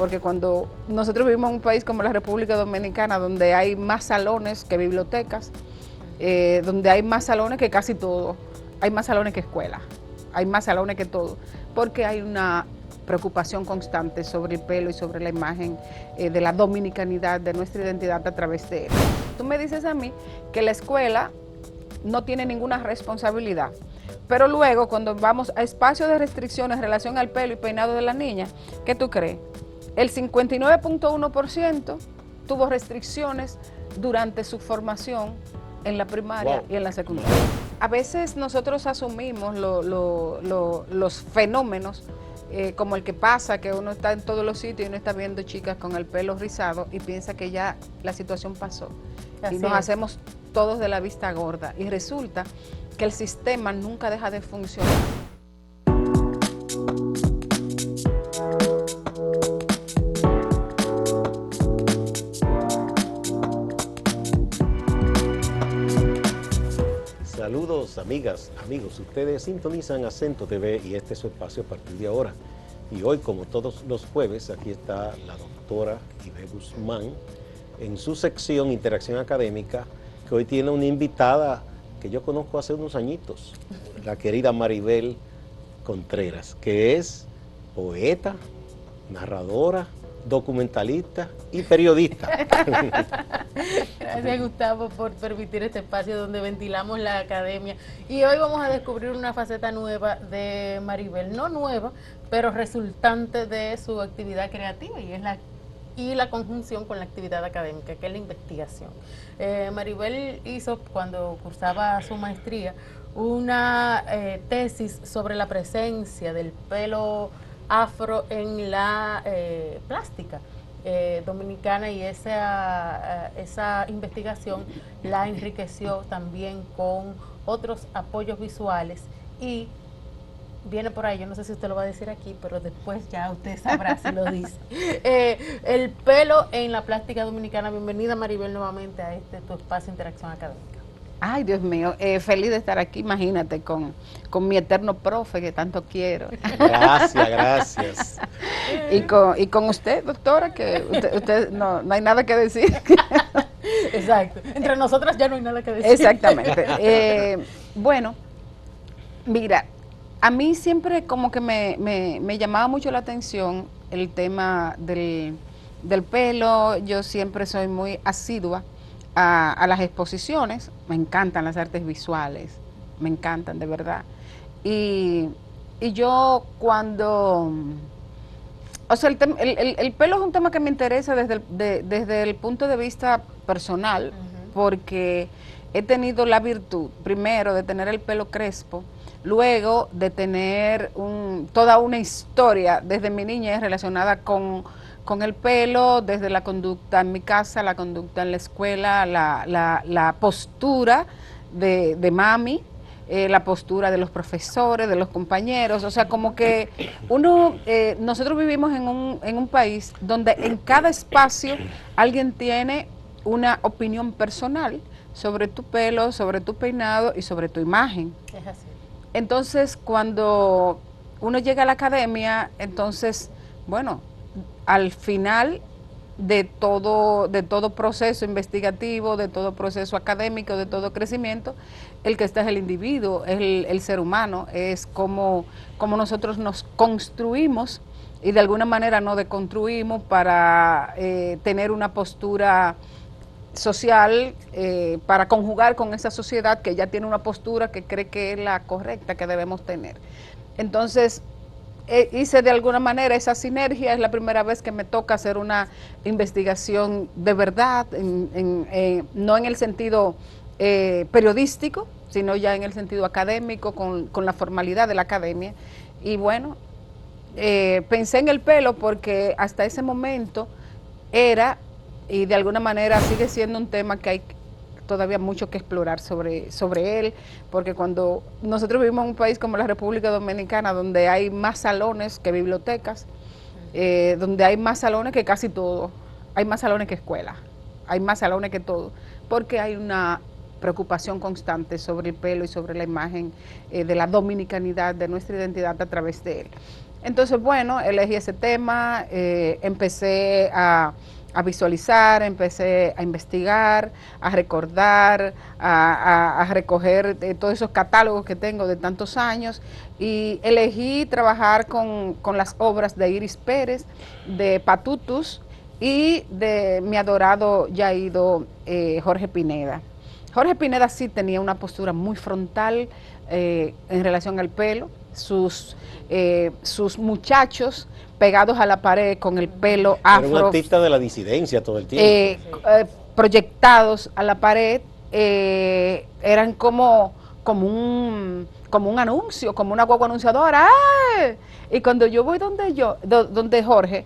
porque cuando nosotros vivimos en un país como la República Dominicana, donde hay más salones que bibliotecas, donde hay más salones que casi todo, hay más salones que escuelas, hay más salones que todo, porque hay una preocupación constante sobre el pelo y sobre la imagen de la dominicanidad, de nuestra identidad a través de él. Tú me dices a mí que la escuela no tiene ninguna responsabilidad, pero luego cuando vamos a espacios de restricciones en relación al pelo y peinado de la niña, ¿qué tú crees? El 59.1% tuvo restricciones durante su formación en la primaria y en la secundaria. A veces nosotros asumimos los fenómenos como el que pasa, que uno está en todos los sitios y uno está viendo chicas con el pelo rizado y piensa que ya la situación pasó. Así y nos hacemos todos de la vista gorda y resulta que el sistema nunca deja de funcionar. Saludos amigas, amigos, ustedes sintonizan Acento TV y este es su espacio a partir de ahora. Y hoy, como todos los jueves, aquí está la doctora Ibe Guzmán en su sección Interacción Académica, que hoy tiene una invitada que yo conozco hace unos añitos, la querida Maribel Contreras, que es poeta, narradora, documentalista y periodista. Gracias, Gustavo, por permitir este espacio donde ventilamos la academia. Y hoy vamos a descubrir una faceta nueva de Maribel, no nueva, pero resultante de su actividad creativa, y la conjunción con la actividad académica, que es la investigación. Maribel hizo, cuando cursaba su maestría, una tesis sobre la presencia del pelo afro en la plástica dominicana, y esa investigación la enriqueció también con otros apoyos visuales, y viene por ahí, yo no sé si usted lo va a decir aquí, pero después ya usted sabrá si lo dice. El pelo en la plástica dominicana. Bienvenida, Maribel, nuevamente a tu espacio de Interacción Académica. Ay, Dios mío, feliz de estar aquí, imagínate, con mi eterno profe que tanto quiero. Gracias, gracias. Y con usted, doctora, que usted no hay nada que decir. Exacto, entre nosotras ya no hay nada que decir. Exactamente. Bueno, mira, a mí siempre como que me llamaba mucho la atención el tema del pelo. Yo siempre soy muy asidua a las exposiciones. Me encantan las artes visuales, me encantan de verdad. Y yo o sea, el pelo es un tema que me interesa desde el punto de vista personal, porque he tenido la virtud, primero, de tener el pelo crespo, luego de tener toda una historia desde mi niñez relacionada con el pelo, desde la conducta en mi casa, la conducta en la escuela, la postura de mami, la postura de los profesores, de los compañeros. O sea, como que nosotros vivimos en un país donde en cada espacio alguien tiene una opinión personal sobre tu pelo, sobre tu peinado y sobre tu imagen. Es así. Entonces, cuando uno llega a la academia, entonces, bueno, al final de todo proceso investigativo, de todo proceso académico, de todo crecimiento, el que está es el individuo, es el ser humano, es como nosotros nos construimos y de alguna manera nos deconstruimos para tener una postura social, para conjugar con esa sociedad que ya tiene una postura que cree que es la correcta que debemos tener. Entonces, hice de alguna manera esa sinergia. Es la primera vez que me toca hacer una investigación de verdad, no en el sentido periodístico, sino ya en el sentido académico, con la formalidad de la academia. Y bueno, pensé en el pelo porque hasta ese momento era, y de alguna manera sigue siendo, un tema que hay todavía mucho que explorar sobre él, porque cuando nosotros vivimos en un país como la República Dominicana, donde hay más salones que bibliotecas, donde hay más salones que casi todo, hay más salones que escuelas, hay más salones que todo, porque hay una preocupación constante sobre el pelo y sobre la imagen de la dominicanidad, de nuestra identidad a través de él. Entonces, bueno, elegí ese tema, empecé a visualizar, empecé a investigar, a recordar, a recoger todos esos catálogos que tengo de tantos años y elegí trabajar con las obras de Iris Pérez, de Patutus y de mi adorado ya ido Jorge Pineda. Jorge Pineda sí tenía una postura muy frontal en relación al pelo, sus muchachos pegados a la pared con el pelo afro. Era un artista de la disidencia todo el tiempo. Proyectados a la pared, eran como un anuncio, como una guagua anunciadora. ¡Ay! Y cuando yo voy donde Jorge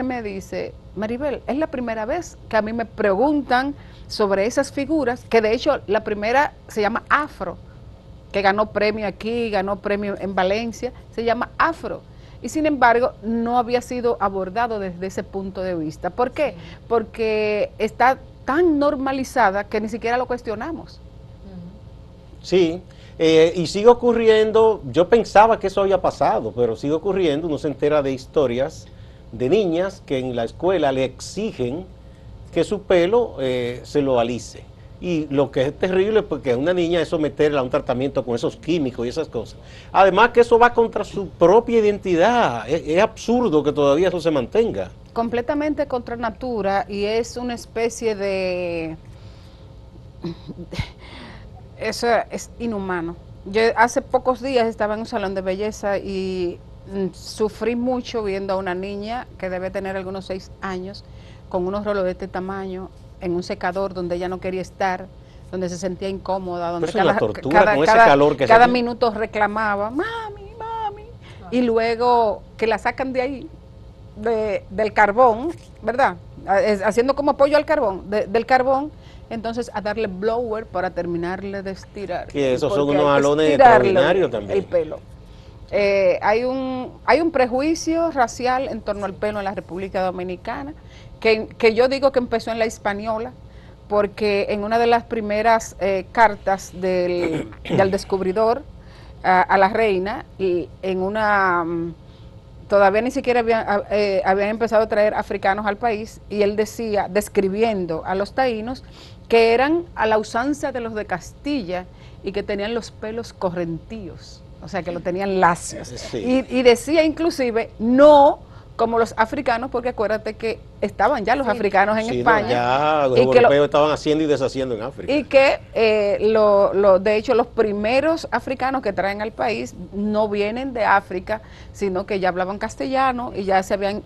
me dice, Maribel, es la primera vez que a mí me preguntan sobre esas figuras, que de hecho la primera se llama Afro, que ganó premio aquí, ganó premio en Valencia, se llama Afro. Y sin embargo, no había sido abordado desde ese punto de vista. ¿Por qué? Porque está tan normalizada que ni siquiera lo cuestionamos. Sí, y sigue ocurriendo, yo pensaba que eso había pasado, pero sigue ocurriendo, uno se entera de historias de niñas que en la escuela le exigen que su pelo se lo alice. Y lo que es terrible es porque a una niña es someterla a un tratamiento con esos químicos y esas cosas. Además que eso va contra su propia identidad. Es absurdo que todavía eso se mantenga. Completamente contra natura y es una especie de... Eso es inhumano. Yo hace pocos días estaba en un salón de belleza y sufrí mucho viendo a una niña que debe tener algunos 6 años con unos rolos de este tamaño en un secador donde ella no quería estar, donde se sentía incómoda, donde cada minuto reclamaba, mami, mami, y luego que la sacan de ahí, del carbón, ¿verdad? Haciendo como apoyo al carbón, del carbón, entonces a darle blower para terminarle de estirar. Que esos son unos alones extraordinarios también. El pelo. Hay un prejuicio racial en torno al pelo en la República Dominicana, que yo digo que empezó en la Hispaniola, porque en una de las primeras cartas del descubridor a la reina, y en una... todavía ni siquiera habían empezado a traer africanos al país, y él decía, describiendo a los taínos, que eran a la usanza de los de Castilla y que tenían los pelos correntíos, o sea que lo tenían lacios. Sí. Y decía inclusive, no como los africanos, porque acuérdate que estaban ya los africanos en España. No, ya los europeos estaban haciendo y deshaciendo en África. Y que de hecho los primeros africanos que traen al país no vienen de África, sino que ya hablaban castellano y ya se habían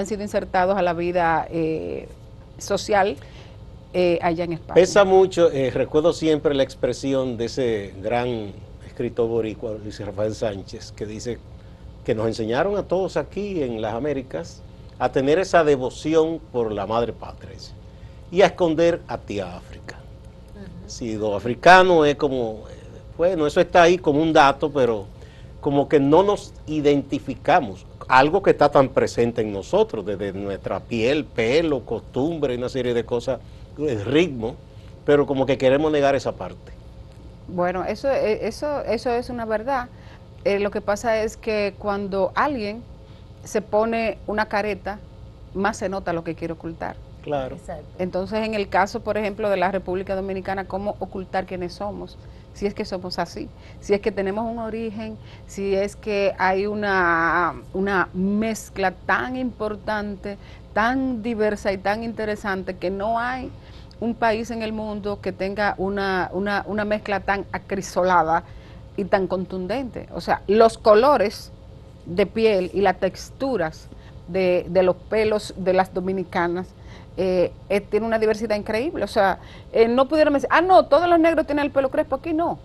sido insertados a la vida social allá en España. Pesa mucho, recuerdo siempre la expresión de ese gran escritor boricua, Luis Rafael Sánchez, que dice que nos enseñaron a todos aquí en las Américas a tener esa devoción por la madre patria y a esconder a tía África. Si lo africano es como, bueno, eso está ahí como un dato, pero como que no nos identificamos, algo que está tan presente en nosotros, desde nuestra piel, pelo, costumbre, una serie de cosas, el ritmo, pero como que queremos negar esa parte. Bueno, eso es una verdad. Lo que pasa es que cuando alguien se pone una careta, más se nota lo que quiere ocultar. Claro. Exacto. Entonces, en el caso, por ejemplo, de la República Dominicana, ¿cómo ocultar quiénes somos? Si es que somos así, si es que tenemos un origen, si es que hay una mezcla tan importante, tan diversa y tan interesante, que no hay un país en el mundo que tenga una mezcla tan acrisolada y tan contundente. O sea, los colores de piel y las texturas de los pelos de las dominicanas tiene una diversidad increíble. O sea, no pudieron decir, no, todos los negros tienen el pelo crespo. Aquí no.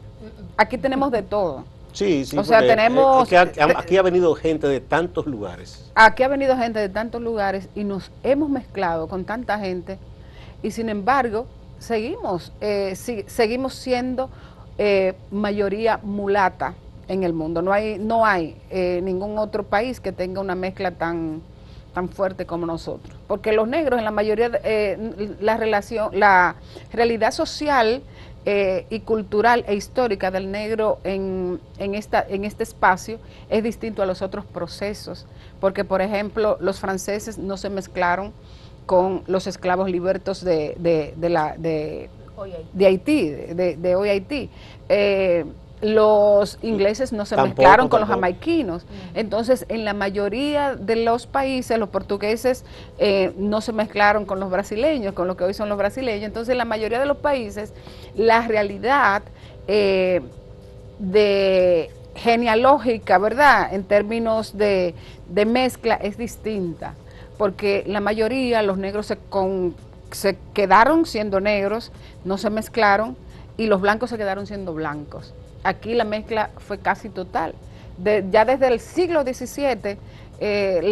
Aquí tenemos de todo. Sí, sí. O sea, tenemos... aquí ha venido gente de tantos lugares. Aquí ha venido gente de tantos lugares y nos hemos mezclado con tanta gente y sin embargo seguimos siendo mayoría mulata en el mundo. No hay ningún otro país que tenga una mezcla tan fuerte como nosotros, porque los negros en la mayoría la realidad social y cultural e histórica del negro en este espacio es distinto a los otros procesos, porque por ejemplo los franceses no se mezclaron con los esclavos libertos de Haití, de hoy Haití. Los ingleses no se mezclaron con los jamaiquinos. Entonces, en la mayoría de los países, los portugueses no se mezclaron con los brasileños, con lo que hoy son los brasileños. Entonces, en la mayoría de los países, la realidad de genealógica, ¿verdad?, en términos de mezcla es distinta, porque la mayoría, los negros se quedaron siendo negros, no se mezclaron, y los blancos se quedaron siendo blancos. Aquí la mezcla fue casi total. Ya desde el siglo XVII,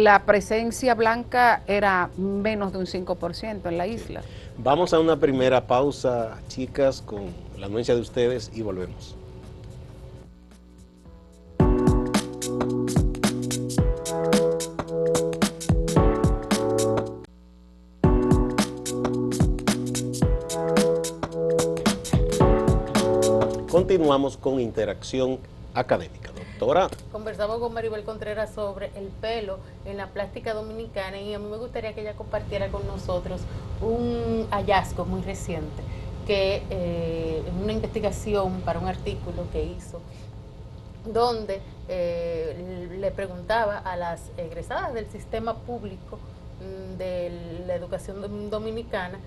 la presencia blanca era menos de un 5% en la isla. Vamos a una primera pausa, chicas, con la anuencia de ustedes y volvemos. Continuamos con interacción académica. Doctora. Conversamos con Maribel Contreras sobre el pelo en la plástica dominicana, y a mí me gustaría que ella compartiera con nosotros un hallazgo muy reciente, que en una investigación para un artículo que hizo, donde le preguntaba a las egresadas del sistema público de la educación dominicana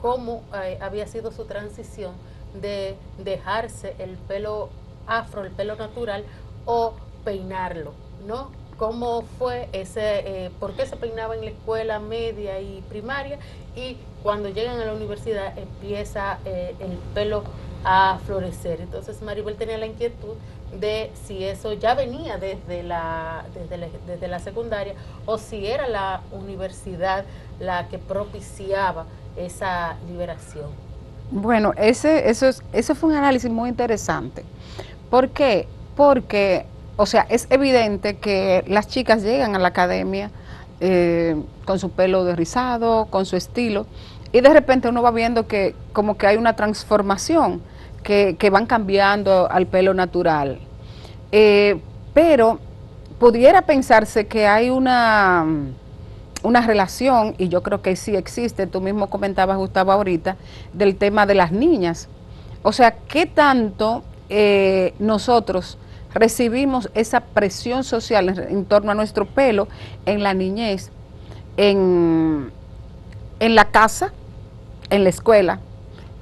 cómo había sido su transición de dejarse el pelo afro, el pelo natural, o peinarlo, ¿no? ¿Cómo fue ese, por qué se peinaba en la escuela media y primaria, y cuando llegan a la universidad empieza el pelo a florecer? Entonces Maribel tenía la inquietud de si eso ya venía desde la secundaria, o si era la universidad la que propiciaba esa liberación. Bueno, ese fue un análisis muy interesante. ¿Por qué? Porque, o sea, es evidente que las chicas llegan a la academia con su pelo rizado, con su estilo, y de repente uno va viendo que como que hay una transformación, que van cambiando al pelo natural. Pero pudiera pensarse que hay una relación, y yo creo que sí existe, tú mismo comentabas, Gustavo, ahorita, del tema de las niñas. O sea, ¿qué tanto nosotros recibimos esa presión social en torno a nuestro pelo en la niñez, en la casa, en la escuela,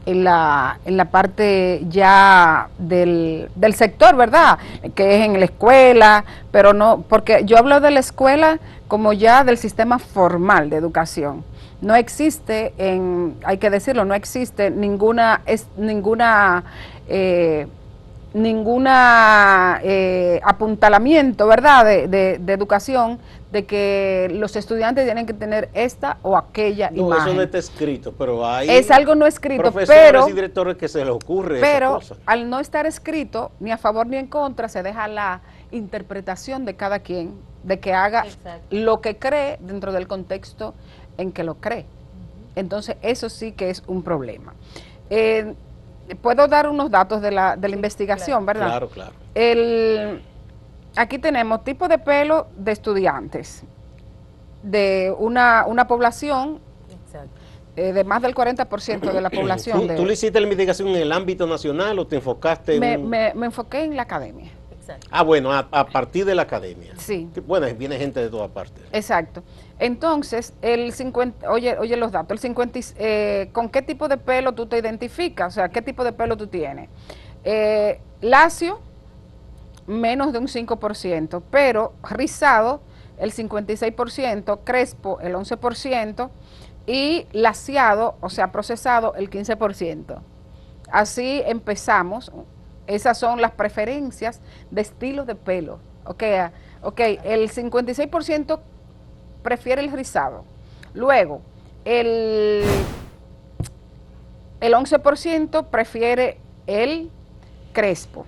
en la parte ya del sector, ¿verdad?, que es en la escuela, pero no, porque yo hablo de la escuela como ya del sistema formal de educación. No existe, hay que decirlo, no existe ninguna apuntalamiento, ¿verdad?, de educación, de que los estudiantes tienen que tener esta o aquella imagen. Eso no está escrito, pero hay es algo no escrito, profesores y directores que se les ocurre pero esa cosa. Al no estar escrito, ni a favor ni en contra, se deja la interpretación de cada quien, de que haga lo que cree dentro del contexto en que lo cree. Entonces, eso sí que es un problema. Puedo dar unos datos de la investigación, claro, ¿verdad? Claro. Aquí tenemos tipo de pelo de estudiantes, de una población de más del 40% de la población. ¿Tú le hiciste la investigación en el ámbito nacional o te enfocaste en...? Me enfoqué en la academia. Exacto. Ah, bueno, a partir de la academia. Sí. Bueno, viene gente de todas partes. Exacto. Entonces, oye los datos, ¿con qué tipo de pelo tú te identificas? O sea, ¿qué tipo de pelo tú tienes? Lacio, menos de un 5%, pero rizado, el 56%, crespo, el 11%, y laciado, o sea, procesado, el 15%. Así empezamos. Esas son las preferencias de estilo de pelo. Ok, el 56% prefiere el rizado. Luego, el 11% prefiere el crespo.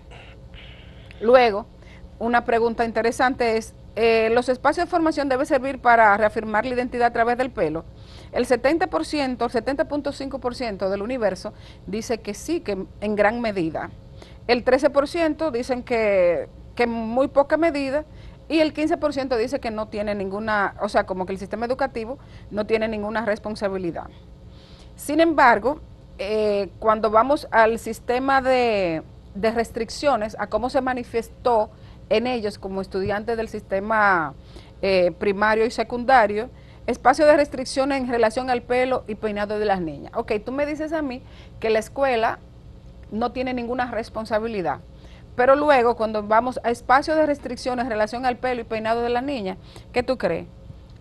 Luego, una pregunta interesante es, los espacios de formación deben servir para reafirmar la identidad a través del pelo. El 70%, el 70.5% del universo dice que sí, que en gran medida. El 13% dicen que en muy poca medida, y el 15% dice que no tiene ninguna, o sea, como que el sistema educativo no tiene ninguna responsabilidad. Sin embargo, cuando vamos al sistema de restricciones, a cómo se manifestó en ellos como estudiantes del sistema primario y secundario, espacio de restricciones en relación al pelo y peinado de las niñas. Ok, tú me dices a mí que la escuela no tiene ninguna responsabilidad, pero luego cuando vamos a espacio de restricciones en relación al pelo y peinado de las niñas, ¿qué tú crees?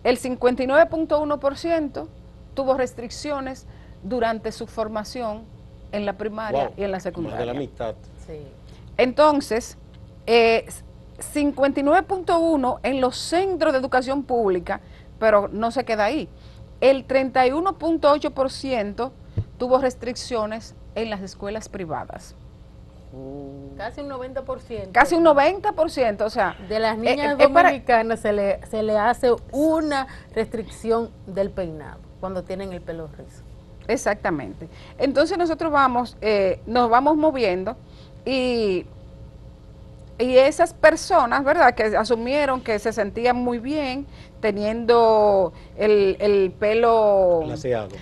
El 59.1% tuvo restricciones durante su formación en la primaria y en la secundaria. Más de la mitad. Sí. Entonces, 59.1 en los centros de educación pública, pero no se queda ahí. El 31.8% tuvo restricciones en las escuelas privadas. Casi un 90%. Casi un 90%, o sea. De las niñas dominicanas se le hace una restricción del peinado cuando tienen el pelo rizo. Exactamente. Entonces nosotros nos vamos moviendo y esas personas, ¿verdad?, que asumieron que se sentían muy bien teniendo el pelo Glaseado.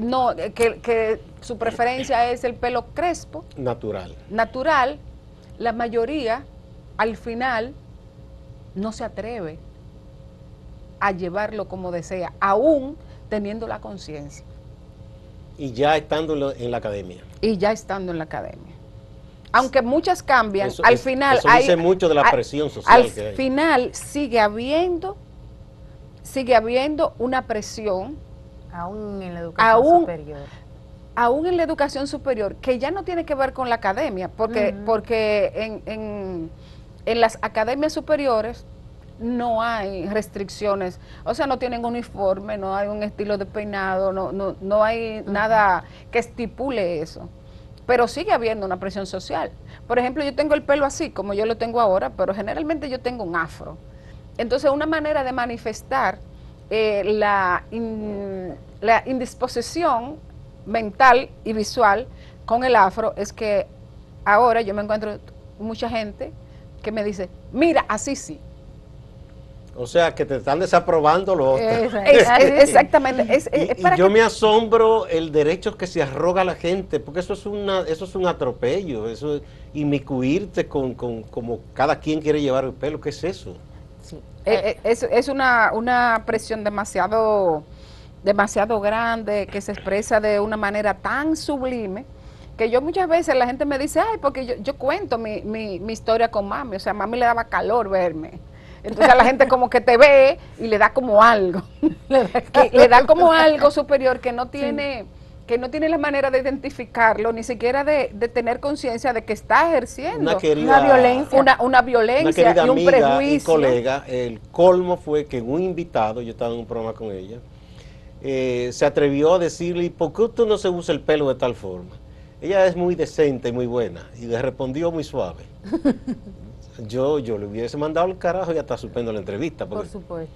No, que su preferencia es el pelo crespo. Natural, la mayoría al final no se atreve a llevarlo como desea, aún teniendo la conciencia. Y ya estando en la academia. Aunque muchas cambian, al final... Eso dice mucho de la presión social al que hay. final sigue habiendo una presión. Aún en la educación superior. Aún en la educación superior, que ya no tiene que ver con la academia, porque en las academias superiores no hay restricciones, o sea, no tienen uniforme, no hay un estilo de peinado, no hay nada que estipule eso, pero sigue habiendo una presión social. Por ejemplo, yo tengo el pelo así, como yo lo tengo ahora, pero generalmente yo tengo un afro. Entonces, una manera de manifestar la indisposición mental y visual con el afro es que ahora yo me encuentro mucha gente que me dice, mira, así sí. O sea, que te están desaprobando lo otro. Exactamente. Y yo me asombro el derecho que se arroga la gente, porque eso es un atropello, eso inmiscuirte con como cada quien quiere llevar el pelo, ¿qué es eso? Sí. Es una presión demasiado grande, que se expresa de una manera tan sublime, que yo muchas veces la gente me dice, ay, porque yo cuento mi historia con mami, o sea, a mami le daba calor verme. Entonces a la gente como que te ve y le da como algo, le da como algo superior que no tiene la manera de identificarlo, ni siquiera de tener conciencia de que está ejerciendo una violencia y un prejuicio. Y colega, el colmo fue que un invitado, yo estaba en un programa con ella, se atrevió a decirle, ¿y por qué usted no se usa el pelo de tal forma? Ella es muy decente y muy buena, y le respondió muy suave. Yo le hubiese mandado el carajo y hasta suspendo la entrevista. Por supuesto.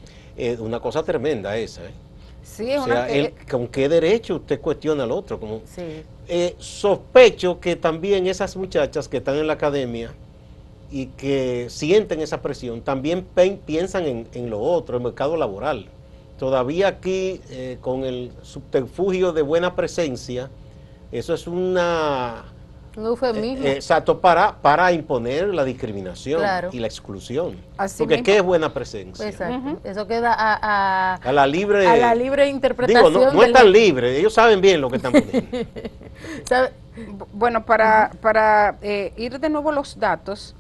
Una cosa tremenda esa. Sí, o sea, ¿con qué derecho usted cuestiona al otro? Sí. Sospecho que también esas muchachas que están en la academia y que sienten esa presión, también piensan en lo otro, el mercado laboral. Todavía aquí, con el subterfugio de buena presencia, eso es un eufemismo. Exacto, para imponer la discriminación y la exclusión. Así porque mismo. ¿qué es buena presencia? Exacto. Eso queda a la libre interpretación. Digo, no es tan libre, ellos saben bien lo que están poniendo. Bueno, para ir de nuevo a los datos,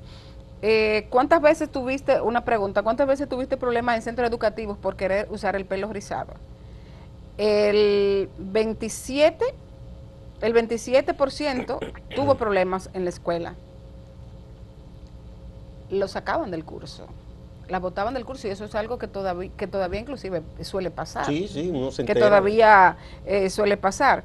¿cuántas veces tuviste problemas en centros educativos por querer usar el pelo rizado? El 27% tuvo problemas en la escuela. Lo sacaban del curso, la botaban del curso, y eso es algo que todavía inclusive suele pasar. Sí, uno se entera. Que todavía suele pasar.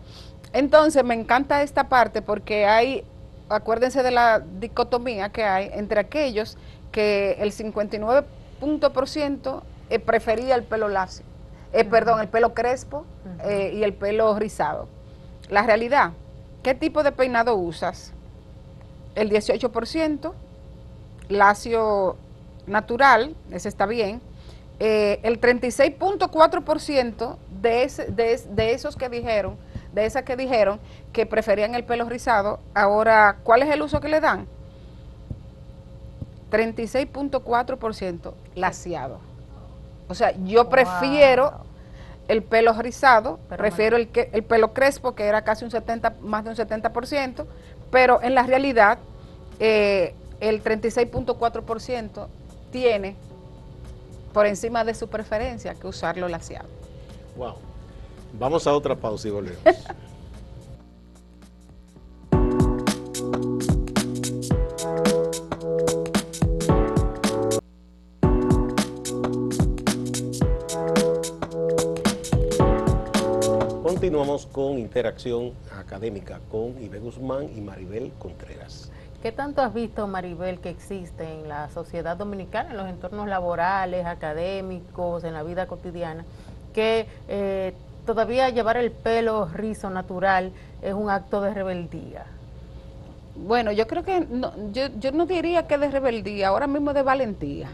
Entonces me encanta esta parte porque acuérdense de la dicotomía que hay entre aquellos que el 59% puntos por ciento prefería el pelo lacio, perdón, el pelo crespo y el pelo rizado. La realidad, ¿qué tipo de peinado usas? El 18%, lacio natural, ese está bien. El 36.4% de esos que dijeron, de esas que dijeron que preferían el pelo rizado, ahora, ¿cuál es el uso que le dan? 36.4% laciado. O sea, yo prefiero el pelo rizado, pero prefiero el pelo crespo, que era casi más de un 70%, pero en la realidad el 36.4% tiene por encima de su preferencia que usarlo laciado. Wow. Vamos a otra pausa y volvemos. Continuamos con interacción académica con Ibe Guzmán y Maribel Contreras. ¿Qué tanto has visto, Maribel, que existe en la sociedad dominicana, en los entornos laborales, académicos, en la vida cotidiana, que todavía llevar el pelo rizo natural es un acto de rebeldía? Bueno, yo creo que yo no diría que de rebeldía, ahora mismo de valentía.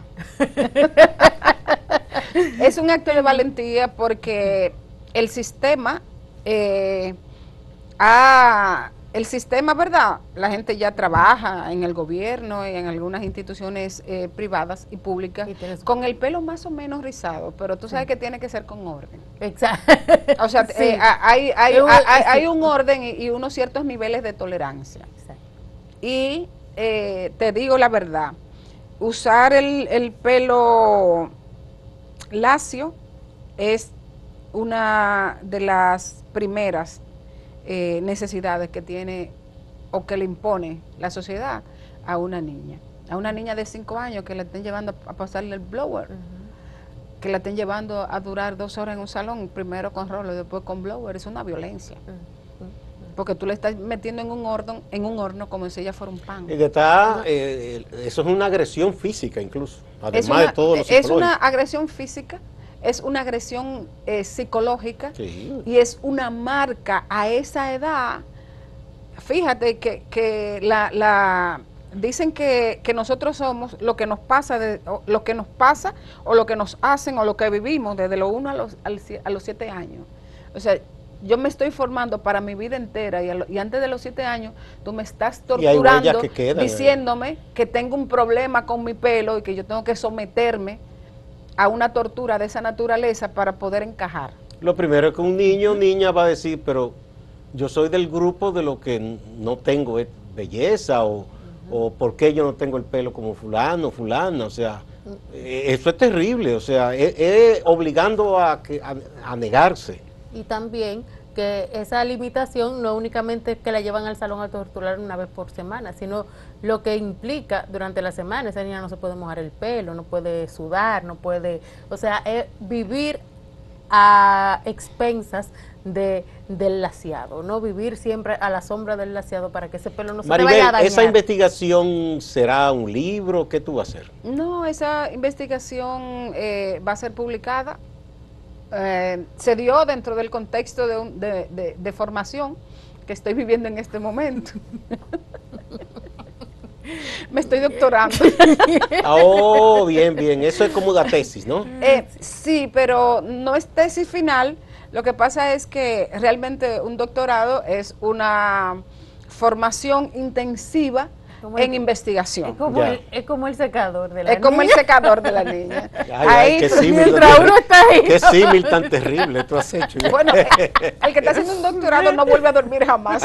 Es un acto de valentía porque el sistema, ¿verdad? La gente ya trabaja en el gobierno y en algunas instituciones privadas y públicas con el pelo más o menos rizado, pero tú sabes que tiene que ser con orden. Exacto. O sea, sí. Hay un orden y unos ciertos niveles de tolerancia. Exacto. Y te digo la verdad, usar el pelo lacio es una de las primeras necesidades que tiene o que le impone la sociedad a una niña de 5 años que la estén llevando a pasarle el blower, que la estén llevando a durar 2 horas en un salón, primero con rolo y después con blower. Es una violencia, porque tú le estás metiendo en un horno como si ella fuera un pan. Y que está, eso es una agresión física incluso, además de todo lo psicológico. Es una agresión física, es una agresión psicológica, sí. Y es una marca a esa edad. Fíjate que dicen que nosotros somos lo que nos pasa o lo que nos hacen o lo que vivimos desde los 1 a los 7 años. O sea, yo me estoy formando para mi vida entera y antes de los 7 años tú me estás torturando diciéndome que tengo un problema con mi pelo y que yo tengo que someterme a una tortura de esa naturaleza para poder encajar. Lo primero es que un niño o niña va a decir, pero yo soy del grupo de lo que no tengo belleza o por qué yo no tengo el pelo como fulano, fulana, o sea, eso es terrible, o sea, es obligando a negarse. Y también que esa limitación no únicamente que la llevan al salón a torturar una vez por semana, sino lo que implica durante la semana. Esa niña no se puede mojar el pelo, no puede sudar, no puede, o sea, es vivir a expensas del laciado, no vivir siempre a la sombra del laciado para que ese pelo no se te vaya a dañar. ¿Esa investigación será un libro? ¿Qué tú vas a hacer? No, esa investigación va a ser publicada. Se dio dentro del contexto de formación que estoy viviendo en este momento. Me estoy doctorando. Oh, bien, bien. Eso es como una tesis, ¿no? Sí, pero no es tesis final. Lo que pasa es que realmente un doctorado es una formación intensiva en investigación. Es como el secador de la niña. Es como el secador de la niña. Ay, qué símil, uno está ahí. Qué símil tan terrible tú has hecho. Bueno, el que está haciendo un doctorado no vuelve a dormir jamás.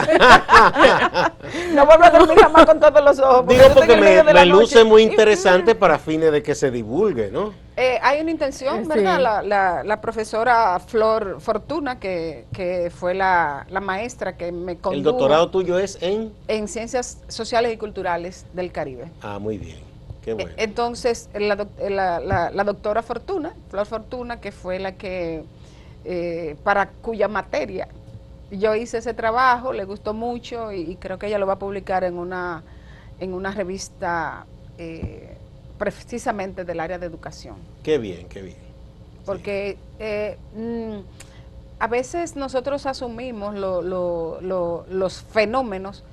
No vuelve a dormir jamás con todos los ojos. Digo porque me luce muy interesante para fines de que se divulgue, ¿no? Hay una intención, ¿verdad? Sí. La profesora Flor Fortuna, que fue la maestra que me condujo. ¿El doctorado tuyo es en? En Ciencias Sociales y Culturales del Caribe. Ah, muy bien. Qué bueno. Entonces, la doctora Fortuna, Flor Fortuna, que fue la que, para cuya materia yo hice ese trabajo, le gustó mucho y creo que ella lo va a publicar en una revista precisamente del área de educación. Qué bien, qué bien. Porque a veces nosotros asumimos los fenómenos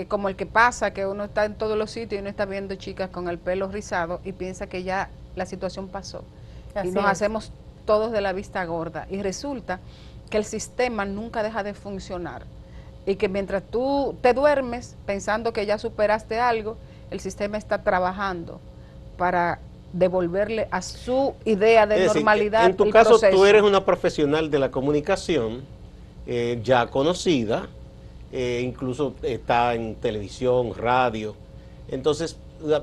como el que pasa, que uno está en todos los sitios y uno está viendo chicas con el pelo rizado y piensa que ya la situación pasó. Así y nos es. hacemos todos de la vista gorda. Y resulta que el sistema nunca deja de funcionar. Y que mientras tú te duermes pensando que ya superaste algo, el sistema está trabajando para devolverle a su idea de Es decir, normalidad. en tu el caso, proceso. tú eres una profesional de la comunicación, ya conocida, incluso está en televisión, radio. Entonces,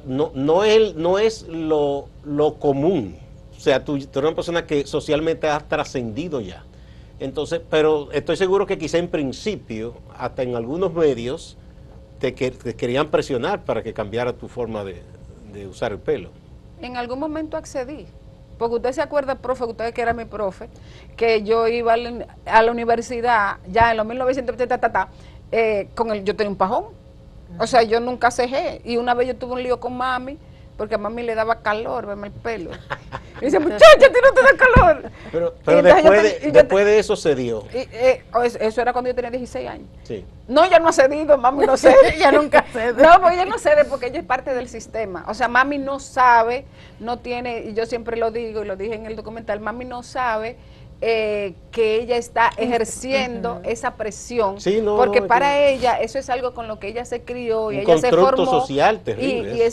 no es lo común. O sea, tú eres una persona que socialmente has trascendido ya. Entonces, pero estoy seguro que quizá en principio, hasta en algunos medios, te querían presionar para que cambiara tu forma de usar el pelo. En algún momento accedí, porque usted se acuerda, profe, usted que era mi profe, que yo iba a la universidad ya en los 1970, yo tenía un pajón, o sea, yo nunca cejé, y una vez yo tuve un lío con mami, porque a mami le daba calor verme el pelo. Y dice, muchacha, a ti no te da calor. Pero después de eso se dio. Eso era cuando yo tenía 16 años. Sí. No, ya no ha cedido, mami no cede. Ella nunca cede. No, porque ella no cede porque ella es parte del sistema. O sea, mami no sabe, no tiene, y yo siempre lo digo y lo dije en el documental, mami no sabe que ella está ejerciendo esa presión, Sí, porque para ella eso es algo con lo que ella se crió y Un ella se constructo formó. social terrible.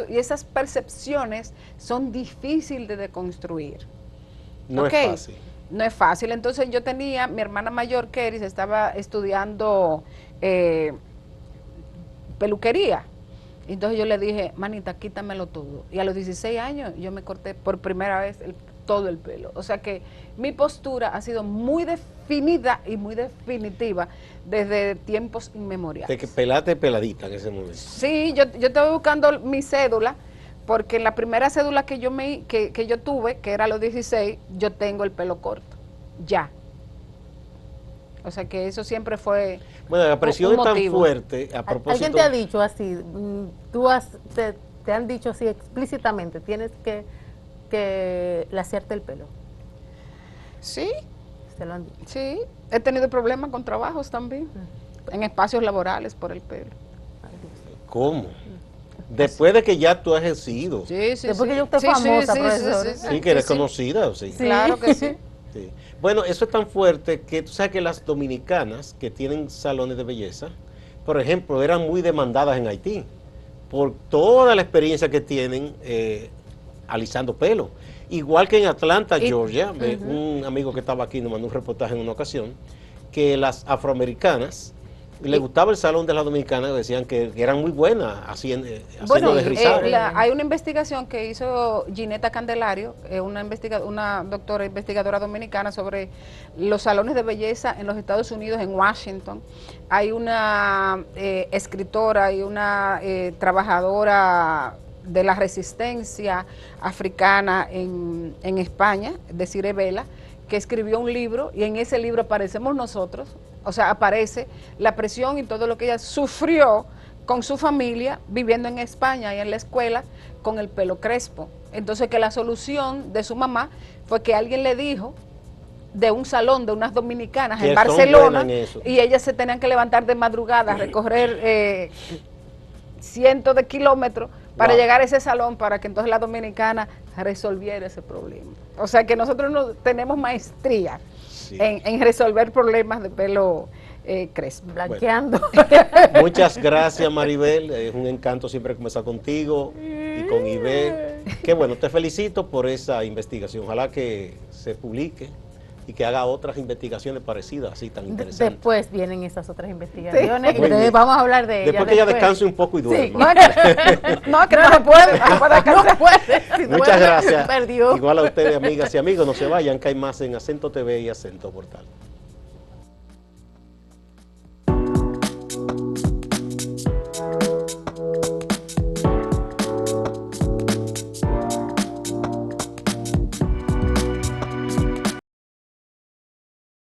Y esas percepciones son difíciles de deconstruir. No ¿Ok? es fácil. No es fácil. Entonces yo tenía, mi hermana mayor, Keris, estaba estudiando peluquería. Entonces yo le dije, manita, quítamelo todo. Y a los 16 años yo me corté por primera vez todo el pelo. O sea que mi postura ha sido muy definida y muy definitiva desde tiempos inmemoriales. Te pelaste peladita en ese momento. Sí, yo estaba buscando mi cédula, porque en la primera cédula que yo tuve, que era a los 16, yo tengo el pelo corto, ya. O sea que eso siempre fue Bueno, la presión un es tan motivo. fuerte, a propósito... ¿Alguien te ha dicho así? Te han dicho así explícitamente, tienes que laciarte el pelo. Sí, Se lo han dicho. sí. He tenido problemas con trabajos también, en espacios laborales por el pelo. Ay, Dios. ¿Cómo? Después de que ya tú has ejercido. Sí, sí, Después sí. que yo esté Sí, famosa, sí, profesora. Sí, que eres conocida, sí. Claro que sí. Sí. Bueno, eso es tan fuerte que tú sabes que las dominicanas que tienen salones de belleza, por ejemplo, eran muy demandadas en Haití por toda la experiencia que tienen alisando pelo. Igual que en Atlanta, Georgia, un amigo que estaba aquí nos mandó un reportaje en una ocasión, que las afroamericanas le gustaba el salón de las dominicanas, decían que eran muy buenas haciendo Bueno, de rizado. hay una investigación que hizo Ginetta Candelario, una doctora investigadora dominicana, sobre los salones de belleza en los Estados Unidos, en Washington. Hay una escritora y una trabajadora de la resistencia africana en España, Desiree Vela, que escribió un libro, y en ese libro aparecemos nosotros, o sea, aparece la presión y todo lo que ella sufrió con su familia, viviendo en España y en la escuela, con el pelo crespo. Entonces, que la solución de su mamá fue que alguien le dijo, de un salón de unas dominicanas Que en son Barcelona, buenas en eso. y ellas se tenían que levantar de madrugada, recorrer cientos de kilómetros para Wow. llegar a ese salón, para que entonces la dominicana resolviera ese problema. O sea que nosotros no tenemos maestría Sí. en resolver problemas de pelo crespo. Blanqueando. Muchas gracias, Maribel. Es un encanto siempre conversar contigo y con Ibe. Qué bueno, te felicito por esa investigación. Ojalá que se publique y que haga otras investigaciones parecidas, así tan interesantes. Después vienen esas otras investigaciones. Muy bien. Vamos a hablar de ellas. Después que ella descanse un poco y Sí. duerma. No, que no se puede, no puede descansar. No puede. Si Muchas duerme, gracias. perdió. Igual a ustedes, amigas y amigos. No se vayan, que hay más en Acento TV y Acento Portal.